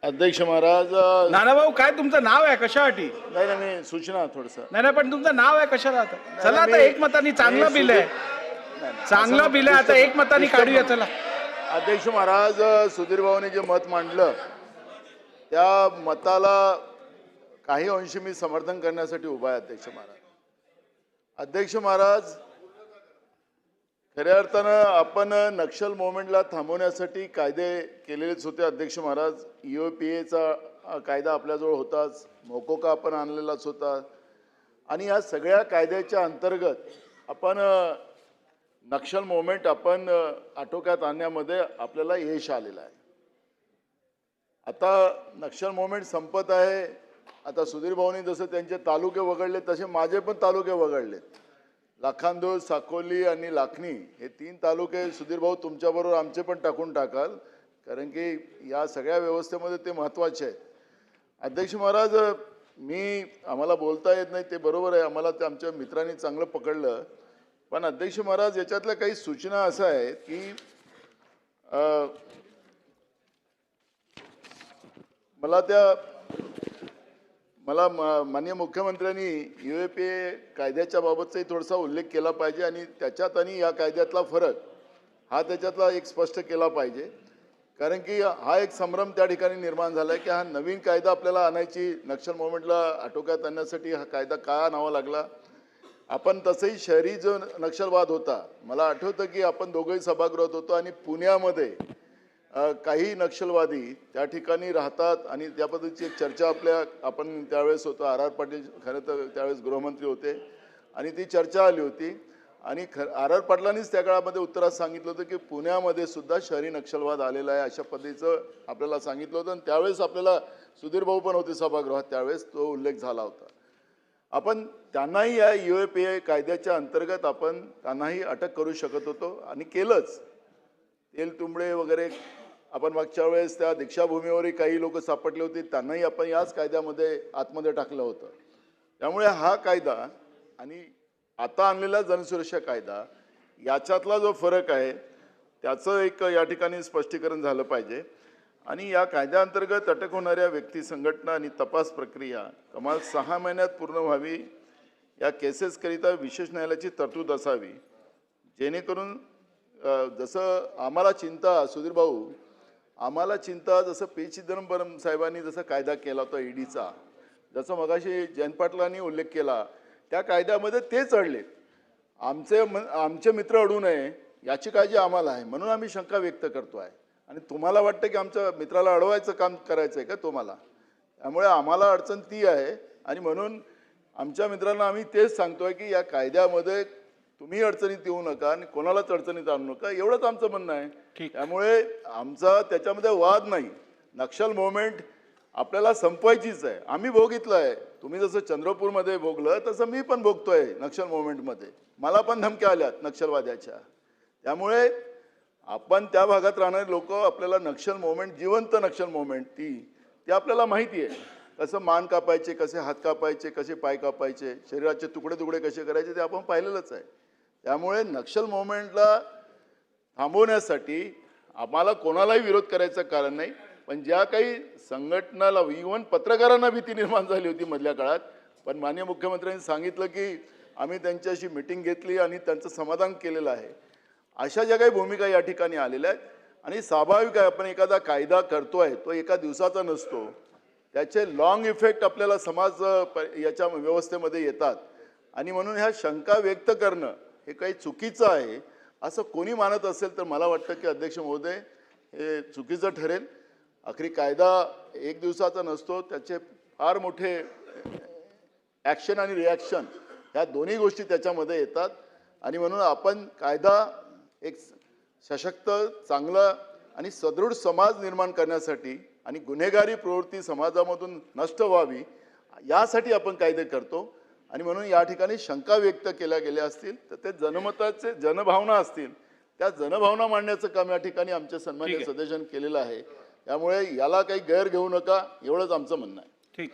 अध्यक्ष महाराज नानाभाऊ काय तुमचं नाव आहे कशासाठी? नाही ना मी सूचना थोडस नाही पण तुमचं नाव आहे कशाला आता? चला आता एकमताने चांगलं बिल आहे, चांगलं बिल आहे, आता एकमताने काढूया चला. अध्यक्ष महाराज सुधीर भाऊने जे मत मांडलं त्या मताला काही अंशी मी समर्थन करण्यासाठी उभा आहे. अध्यक्ष महाराज खऱ्या अर्थानं आपण नक्षल मोव्हमेंटला थांबवण्यासाठी कायदे केलेलेच होते. अध्यक्ष महाराज EOPA कायदा आपल्याजवळ होताच, मोकोका आपण आणलेलाच होता आणि या सगळ्या कायद्याच्या अंतर्गत आपण नक्षल मोव्हमेंट आपण आटोक्यात आणण्यामध्ये आपल्याला यश आलेलं आहे. आता नक्षल मोव्हमेंट संपत आहे. आता सुधीर भाऊनी जसं त्यांचे तालुके वगळले तसे माझे पण तालुके वगळलेत. लाखांदूर, साकोली आणि लाखनी हे 3 तालुके सुधीर भाऊ तुमच्याबरोबर आमचे पण टाकून टाकाल, कारण की या सगळ्या व्यवस्थेमध्ये ते महत्त्वाचे आहेत. अध्यक्ष महाराज आम्हाला बोलता येत नाही ते बरोबर आहे, आम्हाला ते आमच्या मित्रांनी चांगलं पकडलं. पण अध्यक्ष महाराज याच्यातल्या काही सूचना अशा आहेत की मला माननीय मुख्यमंत्र्यांनी EOPA कायद्याच्या बाबतचाही थोडासा उल्लेख केला पाहिजे आणि त्याच्यात आणि या कायद्यातला फरक हा त्याच्यातला एक स्पष्ट केला पाहिजे. कारण की हा एक संभ्रम त्या ठिकाणी निर्माण झाला आहे की हा नवीन कायदा आपल्याला आणायची, नक्षल मोव्हमेंटला आटोक्यात आणण्यासाठी हा कायदा का आणावा लागला. आपण तसंही शहरी जो नक्षलवाद होता, मला आठवतं की आपण दोघंही सभागृहात होतो आणि पुण्यामध्ये काही नक्षलवादी त्या ठिकाणी राहतात आणि त्या पद्धतीची एक चर्चा आपण त्यावेळेस होतो. RR पाटील खरं तर त्यावेळेस गृहमंत्री होते आणि ती चर्चा आली होती आणि RR पाटलांनीच त्या काळामध्ये उत्तरात सांगितलं होतं की पुण्यामध्ये सुद्धा शहरी नक्षलवाद आलेला आहे अशा पद्धतीचं आपल्याला सांगितलं होतं. आणि त्यावेळेस आपल्याला सुधीर भाऊ पण होते सभागृहात, त्यावेळेस तो उल्लेख झाला होता. आपण त्यांनाही या EOPA कायद्याच्या अंतर्गत आपण त्यांनाही अटक करू शकत होतो आणि केलंच. तेलतुंबडे वगैरे आपण मागच्या वेळेस त्या दीक्षाभूमीवरही काही लोक सापडले होते, त्यांनाही आपण याच कायद्यामध्ये आतमध्ये टाकलं होतं. त्यामुळे हा कायदा आणि आता आणलेला जनसुरक्षा कायदा याच्यातला जो फरक आहे त्याचं एक या ठिकाणी स्पष्टीकरण झालं पाहिजे. आणि या कायद्याअंतर्गत अटक होणाऱ्या व्यक्ती, संघटना आणि तपास प्रक्रिया कमाल 6 महिन्यात पूर्ण व्हावी. या केसेसकरिता विशेष न्यायालयाची तरतूद असावी, जेणेकरून जसं आम्हाला चिंता सुधीर भाऊ आम्हाला चिंता जसं P. चिदंबरम साहेबांनी जसा कायदा केला होता EDचा, जसं मगाशी जयंत पाटलांनी उल्लेख केला, त्या कायद्यामध्ये ते चढले. आमचे मित्र अडू नये याची काळजी आम्हाला आहे, म्हणून आम्ही शंका व्यक्त करतो आहे. आणि तुम्हाला वाटतं की आमच्या मित्राला अडवायचं काम करायचं आहे का तुम्हाला? त्यामुळे आम्हाला अडचण ती आहे आणि म्हणून आमच्या मित्रांना आम्ही तेच सांगतोय की या कायद्यामध्ये तुम्ही अडचणीत येऊ नका आणि कोणालाच अडचणीत आणू नका, एवढंच आमचं म्हणणं आहे. त्यामुळे आमचा त्याच्यामध्ये वाद नाही. नक्षल मोव्हमेंट आपल्याला संपवायचीच आहे. आम्ही भोगितलं आहे. तुम्ही जसं चंद्रपूरमध्ये भोगलं तसं मी पण भोगतोय नक्षल मोव्हमेंटमध्ये. मला पण धमक्या आल्यात नक्षलवाद्याच्या. त्यामुळे आपण त्या भागात राहणारे लोक आपल्याला नक्षल मोव्हमेंट, जिवंत नक्षल मोव्हमेंट ती आपल्याला माहिती आहे. कसं मान कापायचे, कसे हात कापायचे, कसे पाय कापायचे, शरीराचे तुकडे तुकडे कसे करायचे ते आपण पाहिलेलंच आहे. त्यामुळे नक्षल मोव्हमेंटला थांबवण्यासाठी आम्हाला कोणालाही विरोध करायचं कारण नाही. पण ज्या काही संघटनाला, इव्हन पत्रकारांना भीती निर्माण झाली होती मधल्या काळात, पण माननीय मुख्यमंत्र्यांनी सांगितलं की आम्ही त्यांच्याशी मीटिंग घेतली आणि त्यांचं समाधान केलेलं आहे. अशा ज्या काही भूमिका या ठिकाणी आलेल्या आहेत. आणि स्वाभाविक आहे, आपण एखादा कायदा करतोय तो एका दिवसाचा नसतो, त्याचे लॉंग इफेक्ट आपल्याला समाज याच्या व्यवस्थेमध्ये येतात. आणि म्हणून ह्या शंका व्यक्त करणं हे काही चुकीचं आहे असं कोणी मानत असेल तर मला वाटतं की अध्यक्ष महोदय हे चुकीचं ठरेल. आखरी कायदा एक दिवसाचा नसतो, त्याचे फार मोठे ॲक्शन आणि रिॲक्शन ह्या दोन्ही गोष्टी त्याच्यामध्ये येतात. आणि म्हणून आपण कायदा एक सशक्त, चांगला आणि सदृढ समाज निर्माण करण्यासाठी आणि गुन्हेगारी प्रवृत्ती समाजामधून नष्ट व्हावी यासाठी आपण कायदे करतो. आणि म्हणून या ठिकाणी शंका व्यक्त केल्या गेल्या असतील तर ते जनमताचे जनभावना असतील, त्या जनभावना मांडण्याचं काम या ठिकाणी आमच्या सन्माननीय सदस्यांनी केलेलं आहे. त्यामुळे याला काही गैर घेऊ नका, एवढंच आमचं म्हणणं आहे. ठीक.